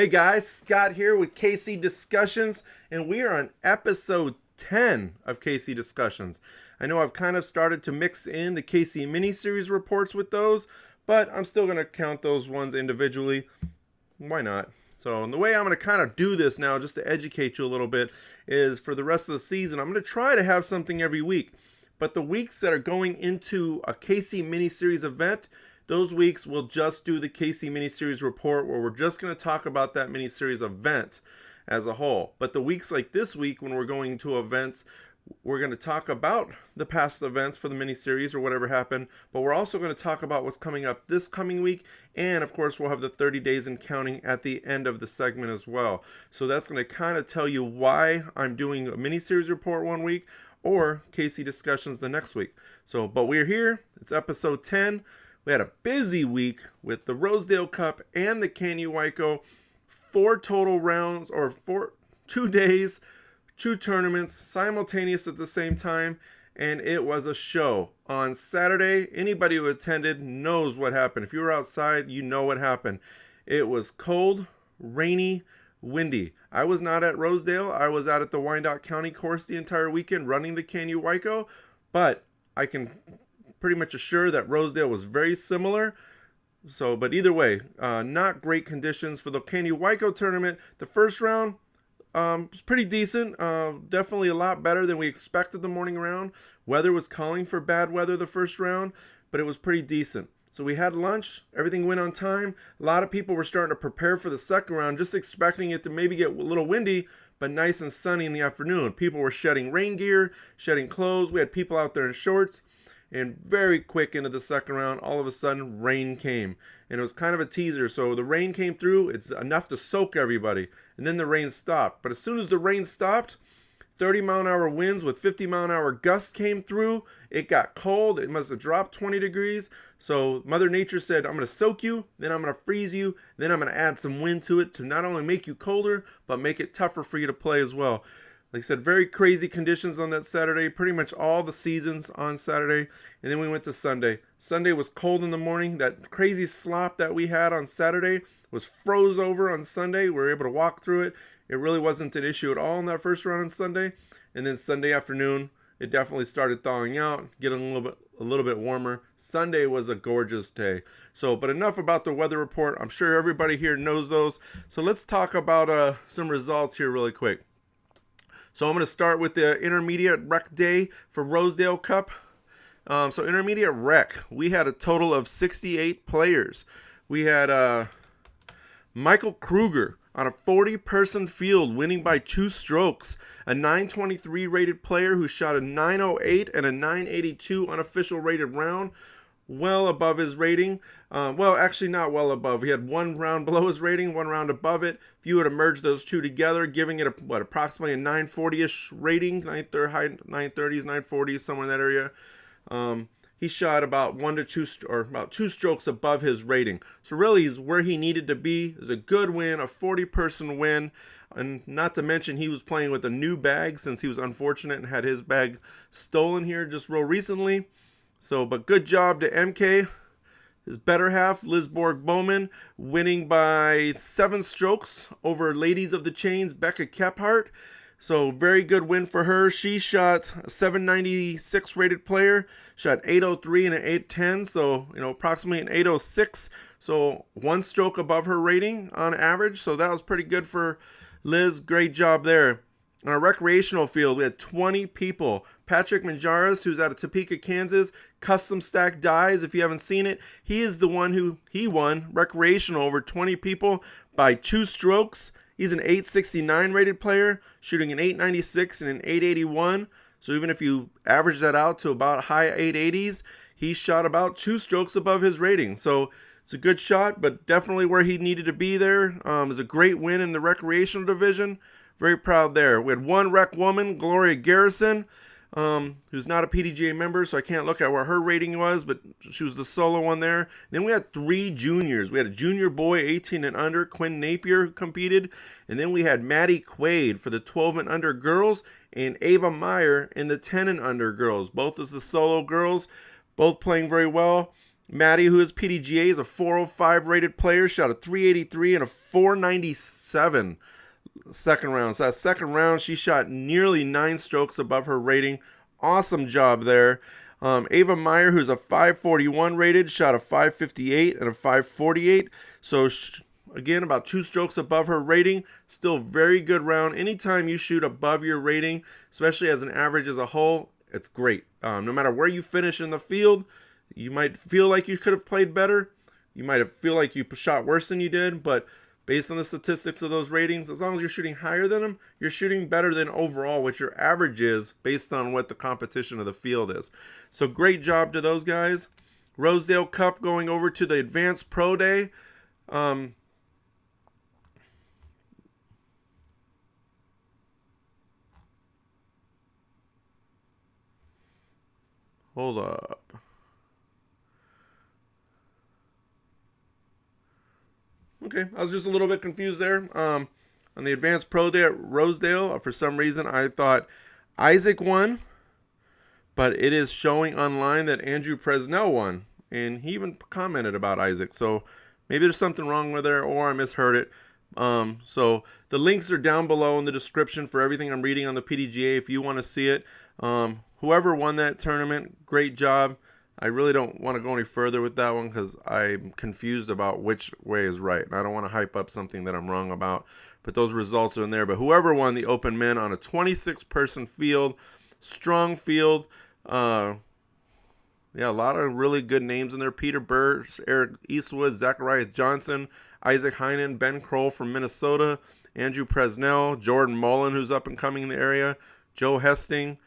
guys, Scott here with KC Discussions, and we are on episode 10 of KC Discussions. I know I've kind of started to mix in the KC miniseries reports with those, but I'm still going to count those ones individually. Why not? So the way I'm going to kind of do this now, just to educate you a little bit, is for the rest of the season, I'm going to try to have something every week. But the weeks that are going into a KC miniseries event, those weeks we'll just do the KC miniseries report where we're just going to talk about that miniseries event as a whole. But the weeks like this week when we're going to events, we're going to talk about the past events for the miniseries or whatever happened, but we're also going to talk about what's coming up this coming week, and of course we'll have the 30 days and counting at the end of the segment as well. So that's going to kind of tell you why I'm doing a miniseries report one week or KC Discussions the next week. So, but we're here. It's episode 10. We had a busy week with the Rosedale Cup and the Wyco. 4 total rounds, or 2 days, 2 tournaments simultaneous at the same time, and it was a show. On Saturday, anybody who attended knows what happened. If you were outside, you know what happened. It was cold, rainy, windy. I was not at Rosedale. I was out at the Wyandotte County course the entire weekend running the Wyco, but I can pretty much assure that Rosedale was very similar. So, but either way, not great conditions for the Wyco tournament. The first round was pretty decent. Definitely a lot better than we expected the morning round. Weather was calling for bad weather the first round, but it was pretty decent. So we had lunch. Everything went on time. A lot of people were starting to prepare for the second round, just expecting it to maybe get a little windy, but nice and sunny in the afternoon. People were shedding rain gear, shedding clothes. We had people out there in shorts. And very quick into the second round, all of a sudden, rain came. And it was kind of a teaser. So the rain came through. It's enough to soak everybody. And then the rain stopped. But as soon as the rain stopped, 30-mile-an-hour winds with 50-mile-an-hour gusts came through. It got cold. It must have dropped 20 degrees. So Mother Nature said, I'm going to soak you, then I'm going to freeze you, then I'm going to add some wind to it to not only make you colder, but make it tougher for you to play as well. Like I said, very crazy conditions on that Saturday. Pretty much all the seasons on Saturday. And then we went to Sunday. Sunday was cold in the morning. That crazy slop that we had on Saturday was froze over on Sunday. We were able to walk through it. It really wasn't an issue at all in that first round on Sunday. And then Sunday afternoon, it definitely started thawing out, getting a little bit warmer. Sunday was a gorgeous day. So, but enough about the weather report. I'm sure everybody here knows those. So let's talk about some results here really quick. So I'm going to start with the intermediate rec day for Rosedale Cup. So intermediate rec, we had a total of 68 players. We had Michael Kruger on a 40-person field winning by 2 strokes. A 923 rated player who shot a 908 and a 982 unofficial rated round. Well above his rating. Well, actually not well above. He had 1 round below his rating, 1 round above it. If you were to merge those two together, giving it approximately a 940-ish rating, high 930s, 940s, somewhere in that area. He shot about 1 to 2 or about 2 strokes above his rating. So really, he's where he needed to be. It was a good win, a 40-person win. And not to mention, he was playing with a new bag since he was unfortunate and had his bag stolen here just real recently. So, but good job to MK. His better half, Liz Borg-Bowman, winning by 7 strokes over Ladies of the Chains, Becca Kephart. So, very good win for her. She shot a 796 rated player, shot 803 and an 810, so, approximately an 806. So, 1 stroke above her rating on average. So, that was pretty good for Liz. Great job there. On a recreational field, we had 20 people. Patrick Manjares, who's out of Topeka, Kansas, custom stack dies. If you haven't seen it, he is the one who won recreational over 20 people by 2 strokes. He's an 869 rated player, shooting an 896 and an 881. So even if you average that out to about high 880s, he shot about 2 strokes above his rating. So it's a good shot, but definitely where he needed to be there. It was a great win in the recreational division. Very proud there. We had 1 rec woman, Gloria Garrison, who's not a PDGA member, so I can't look at where her rating was, but she was the solo one there. Then we had 3 juniors. We had a junior boy, 18 and under, Quinn Napier, who competed. And then we had Maddie Quaid for the 12 and under girls, and Ava Meyer in the 10 and under girls. Both as the solo girls, both playing very well. Maddie, who is PDGA, is a 405 rated player, shot a 383 and a 497 second round. So that second round, she shot nearly 9 strokes above her rating. Awesome job there. Ava Meyer, who's a 541 rated, shot a 558 and a 548. So again, about 2 strokes above her rating. Still very good round. Anytime you shoot above your rating, especially as an average as a whole, it's great. No matter where you finish in the field, you might feel like you could have played better. You might feel like you shot worse than you did, but based on the statistics of those ratings, as long as you're shooting higher than them, you're shooting better than overall what your average is based on what the competition of the field is. So great job to those guys. Rosedale Cup going over to the Advanced Pro Day. Hold up. Okay, I was just a little bit confused there. On the Advanced Pro Day at Rosedale, for some reason I thought Isaac won, but it is showing online that Andrew Presnell won, and he even commented about Isaac. So maybe there's something wrong with there, or I misheard it. So the links are down below in the description for everything I'm reading on the PDGA if you want to see it. Whoever won that tournament, great job. I really don't want to go any further with that one because I'm confused about which way is right. And I don't want to hype up something that I'm wrong about. But those results are in there. But whoever won the Open Men on a 26-person field, strong field. Yeah, a lot of really good names in there. Peter Burrs, Eric Eastwood, Zachariah Johnson, Isaac Heinen, Ben Kroll from Minnesota, Andrew Presnell, Jordan Mullen, who's up and coming in the area, Joe Hesting,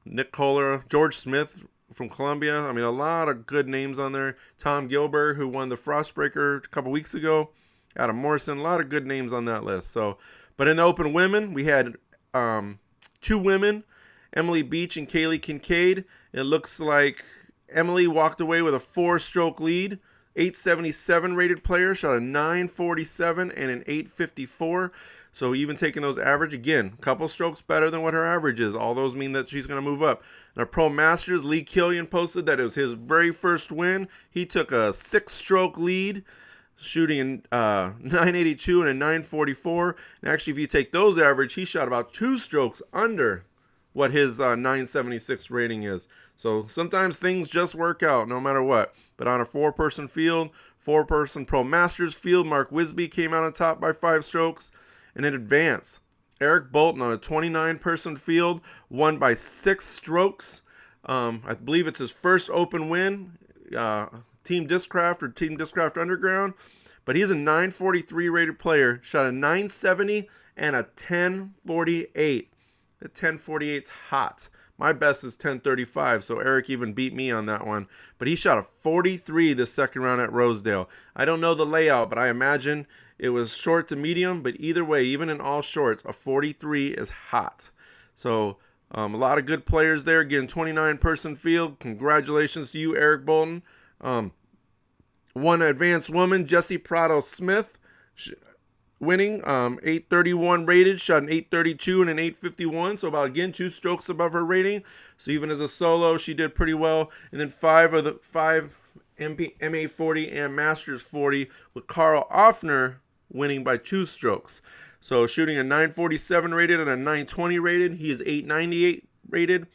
Nick Kohler, George Smith from Columbia. I mean, a lot of good names on there. Tom Gilbert, who won the Frostbreaker a couple weeks ago. Adam Morrison, a lot of good names on that list. So, but in the Open Women, we had 2 women, Emily Beach and Kaylee Kincaid. It looks like Emily walked away with a 4-stroke lead. 877 rated player, shot a 947 and an 854. So even taking those average, again, a couple strokes better than what her average is. All those mean that she's going to move up. In our Pro Masters, Lee Killian posted that it was his very first win. He took a 6-stroke lead, shooting 982 and a 944. And actually, if you take those average, he shot about 2 strokes under what his 976 rating is. So sometimes things just work out no matter what. But on a 4-person field, 4-person Pro Masters field, Mark Wisby came out on top by 5 strokes. And in advance, Eric Bolton on a 29-person field won by 6 strokes. I believe it's his first Open win, Team Discraft or Team Discraft Underground. But he's a 943 rated player, shot a 970 and a 1048. The 1048's hot. My best is 1035, so Eric even beat me on that one. But he shot a 43 this second round at Rosedale. I don't know the layout, but I imagine it was short to medium. But either way, even in all shorts, a 43 is hot. So a lot of good players there. Again, 29-person field. Congratulations to you, Eric Bolton. One advanced woman, Jessie Prado Smith, winning, 831 rated, shot an 832 and an 851. So about, again, 2 strokes above her rating. So even as a solo, she did pretty well. And then 5 of the 5 MA 40 and Masters 40 with Carl Offner winning by 2 strokes. So shooting a 947 rated and a 920 rated. He is 898 rated.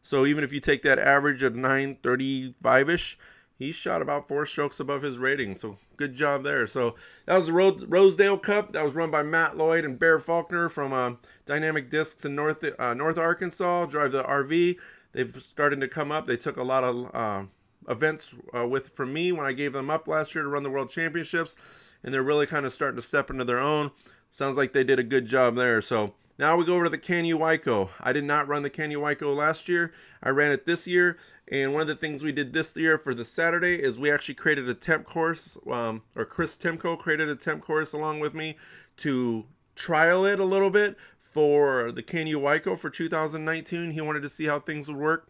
So even if you take that average of 935-ish, he shot about 4 strokes above his rating. So good job there. So that was the Rosedale Cup. That was run by Matt Lloyd and Bear Faulkner from Dynamic Discs in North Arkansas. Drive the RV. They've started to come up. They took a lot of events from me when I gave them up last year to run the World Championships. And they're really kind of starting to step into their own. Sounds like they did a good job there. So now we go over to the Wyco. I did not run the Wyco last year. I ran it this year. And one of the things we did this year for the Saturday is we actually created a temp course, or Chris Timko created a temp course along with me to trial it a little bit for the Wyco for 2019. He wanted to see how things would work.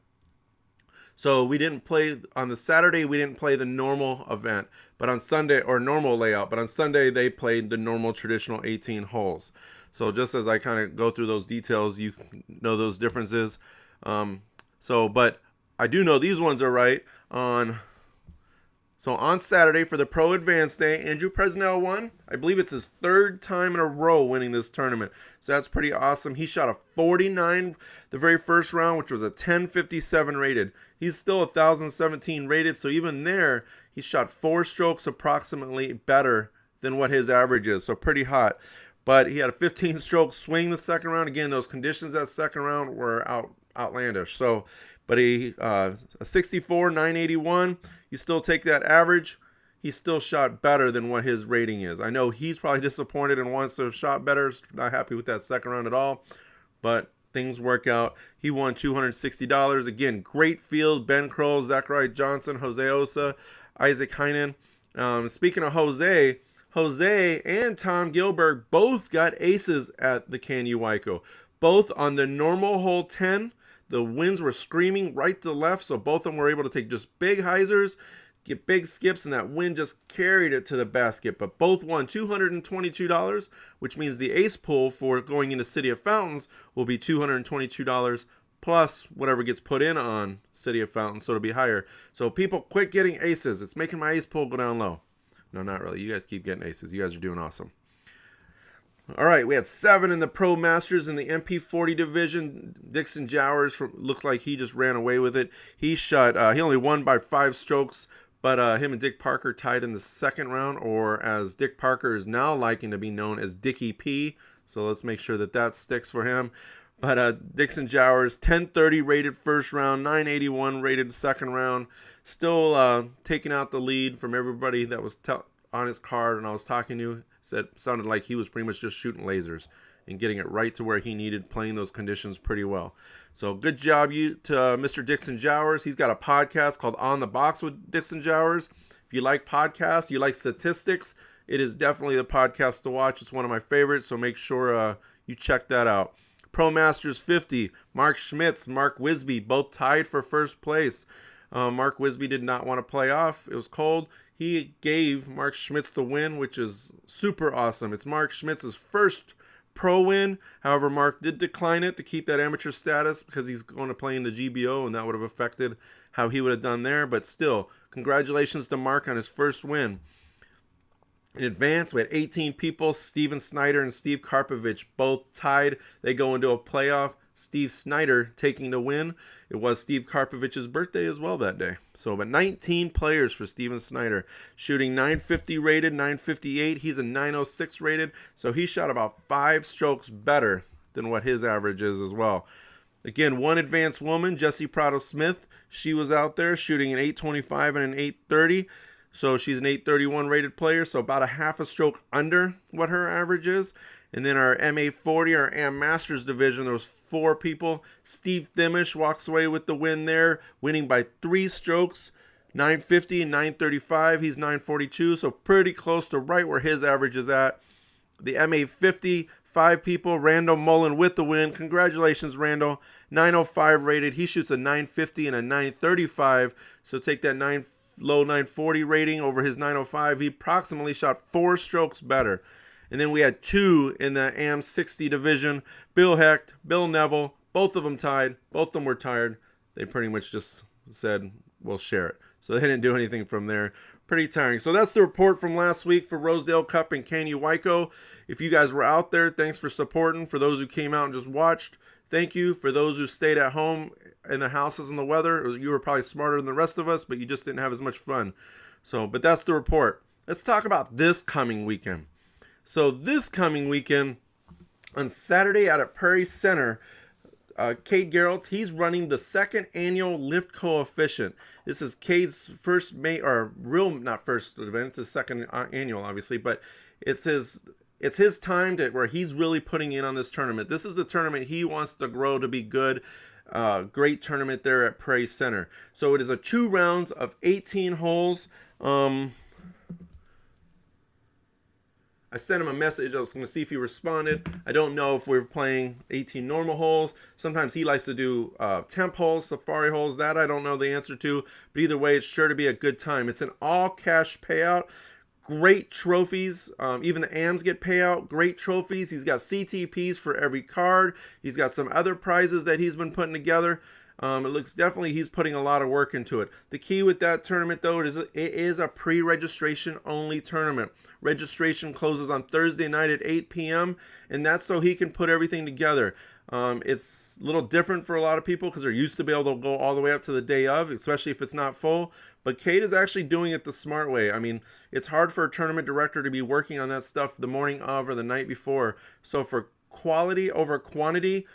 So we didn't play on the Saturday. We didn't play the normal event, but on Sunday, or normal layout. But on Sunday they played the normal traditional 18 holes. So just as I kind of go through those details, you know those differences. But I do know these ones are right. On So on Saturday for the Pro Advanced Day, Andrew Presnell won. I believe it's his third time in a row winning this tournament. So that's pretty awesome. He shot a 49 the very first round, which was a 1057 rated. He's still 1017 rated, so even there, he shot 4 strokes approximately better than what his average is. So pretty hot. But he had a 15-stroke swing the second round. Again, those conditions that second round were outlandish. So, but a 64, 981. You still take that average. He still shot better than what his rating is. I know he's probably disappointed and wants to have shot better. Not happy with that second round at all. But things work out. He won $260. Again, great field. Ben Kroll, Zachariah Johnson, Jose Osa, Isaac Heinen. Speaking of Jose and Tom Gilbert both got aces at the KU Wyco. Both on the normal hole 10. The winds were screaming right to left, so both of them were able to take just big hyzers, get big skips, and that wind just carried it to the basket. But both won $222, which means the ace pool for going into City of Fountains will be $222 plus whatever gets put in on City of Fountains, so it'll be higher. So people, quit getting aces. It's making my ace pool go down low. No, not really. You guys keep getting aces. You guys are doing awesome. All right, we had 7 in the Pro Masters in the MP40 division. Dixon Jowers looked like he just ran away with it. He only won by 5 strokes, but him and Dick Parker tied in the second round, or as Dick Parker is now liking to be known as Dickie P. So let's make sure that sticks for him. But Dixon Jowers, 1030 rated first round, 981 rated second round. Still taking out the lead from everybody that was on his card, and I was talking to. Sounded like he was pretty much just shooting lasers and getting it right to where he needed, playing those conditions pretty well. So good job to Mr. Dixon Jowers. He's got a podcast called On the Box with Dixon Jowers. If you like podcasts, you like statistics, it is definitely the podcast to watch. It's one of my favorites, so make sure you check that out. Pro Masters 50, Mark Schmitz, Mark Wisby, both tied for first place. Mark Wisby did not want to play off. It was cold. He gave Mark Schmitz the win, which is super awesome. It's Mark Schmitz's first pro win. However, Mark did decline it to keep that amateur status because he's going to play in the GBO, and that would have affected how he would have done there. But still, congratulations to Mark on his first win. In advance, we had 18 people. Steven Snyder and Steve Karpovich both tied. They go into a playoff. Steve Snyder taking the win. It was Steve Karpovich's birthday as well that day. So about 19 players for Steven Snyder. Shooting 950 rated, 958. He's a 906 rated. So he shot about 5 strokes better than what his average is as well. Again, one advanced woman, Jessie Prado Smith. She was out there shooting an 825 and an 830. So she's an 831 rated player. So about a half a stroke under what her average is. And then our MA40, our AM Masters division, there was 4 people. Steve Thimish walks away with the win there, winning by 3 strokes, 950 and 935. He's 942, so pretty close to right where his average is at. The MA50, 5 people. Randall Mullen with the win. Congratulations, Randall. 905 rated. He shoots a 950 and a 935, so take that low 940 rating over his 905. He approximately shot 4 strokes better. And then we had 2 in the AM60 division. Bill Hecht, Bill Neville, both of them tied. Both of them were tired. They pretty much just said, we'll share it. So they didn't do anything from there. Pretty tiring. So that's the report from last week for Rosedale Cup and KU Wyco. If you guys were out there, thanks for supporting. For those who came out and just watched, thank you. For those who stayed at home in the houses and the weather, you were probably smarter than the rest of us, but you just didn't have as much fun. But that's the report. Let's talk about this coming weekend. So this coming weekend, on Saturday out at Prairie Center, Cade Geraltz, he's running the second annual Lift Coefficient. This is Cade's first not first event, it's his second annual, obviously, but it's his time where he's really putting in on this tournament. This is the tournament he wants to grow to be good. Great tournament there at Prairie Center. So it is a 2 rounds of 18 holes. I sent him a message. I was going to see if he responded. I don't know if we're playing 18 normal holes. Sometimes he likes to do temp holes, safari holes. That I don't know the answer to. But either way, it's sure to be a good time. It's an all-cash payout. Great trophies. Even the AMs get payout. Great trophies. He's got CTPs for every card. He's got some other prizes that he's been putting together. It looks definitely he's putting a lot of work into it. The key with that tournament, though, it is a pre-registration only tournament. Registration closes on Thursday night at 8 p.m., and that's so he can put everything together. It's a little different for a lot of people because they're used to be able to go all the way up to the day of, especially if it's not full. But Cade is actually doing it the smart way. I mean, it's hard for a tournament director to be working on that stuff the morning of or the night before. So for quality over quantity,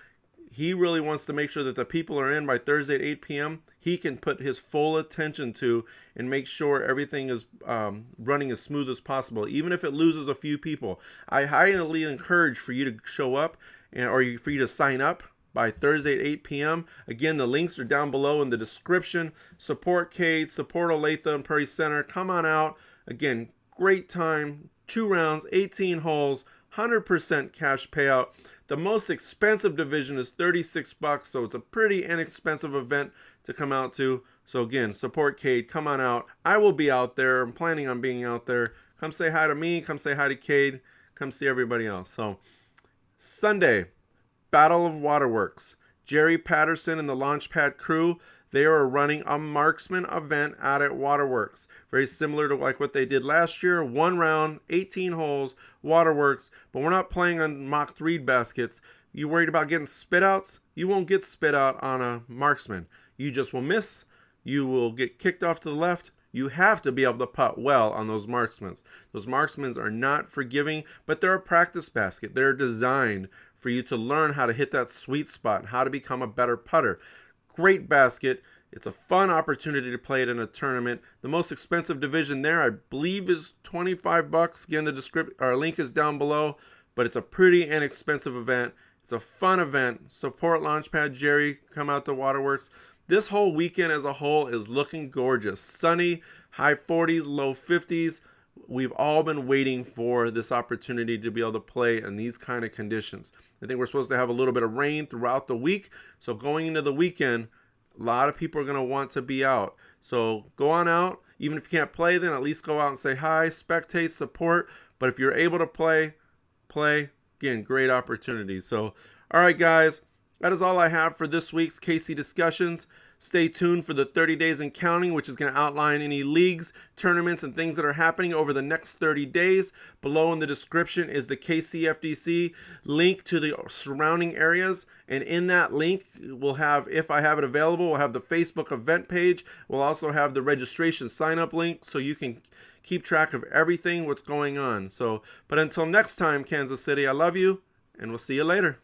he really wants to make sure that the people are in by Thursday at 8 p.m. He can put his full attention to and make sure everything is running as smooth as possible, even if it loses a few people. I highly encourage for you to show up or for you to sign up by Thursday at 8 p.m. Again, the links are down below in the description. Support Cade, support Olathe and Prairie Center. Come on out. Again, great time. 2 rounds, 18 holes, 100% cash payout. The most expensive division is $36, so it's a pretty inexpensive event to come out to. So again, support Cade. Come on out. I will be out there. I'm planning on being out there. Come say hi to me. Come say hi to Cade. Come see everybody else. So Sunday, Battle of Waterworks. Jerry Patterson and the Launchpad crew, they are running a marksman event out at Waterworks. Very similar to like what they did last year. 1 round, 18 holes, Waterworks. But we're not playing on mock 3 baskets. You worried about getting spit outs? You won't get spit out on a marksman. You just will miss. You will get kicked off to the left. You have to be able to putt well on those marksmen. Those marksmen are not forgiving, but they're a practice basket. They're designed for you to learn how to hit that sweet spot, how to become a better putter. Great basket. It's a fun opportunity to play it in a tournament. The most expensive division there, I believe, is $25. Again, our link is down below, but it's a pretty inexpensive event. It's a fun event. Support Launchpad Jerry. Come out to Waterworks. This whole weekend as a whole is looking gorgeous. Sunny, high 40s, low 50s. We've all been waiting for this opportunity to be able to play in these kind of conditions. I think we're supposed to have a little bit of rain throughout the week. So going into the weekend, a lot of people are going to want to be out. So go on out. Even if you can't play, then at least go out and say hi, spectate, support. But if you're able to play. Again, great opportunity. So, all right, guys. That is all I have for this week's KC Discussions. Stay tuned for the 30 Days and Counting, which is going to outline any leagues, tournaments, and things that are happening over the next 30 days. Below in the description is the KCFDC link to the surrounding areas. And in that link, we'll have, if I have it available, we'll have the Facebook event page. We'll also have the registration sign-up link so you can keep track of everything, what's going on. So, but until next time, Kansas City, I love you, and we'll see you later.